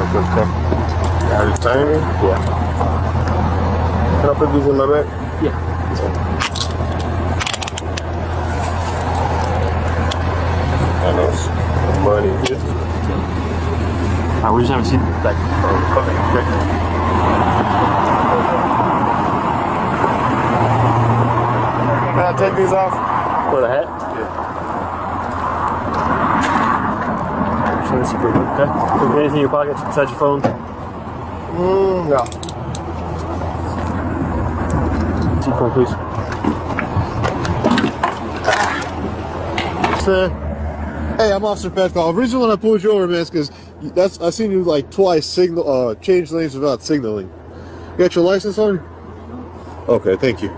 Okay. Got it, tiny? Yeah. Can I put these in my bag? Yeah. And there's money here. We just haven't seen that. Okay. Can I take these off? For the hat? Yeah. So that's pretty good. Okay. Anything in your pockets besides your phone? No. Phone, please. Hey, I'm Officer Petkoff. The reason when I pulled you over, man, is because I seen you like twice change lanes without signaling. You got your license on? Okay, thank you.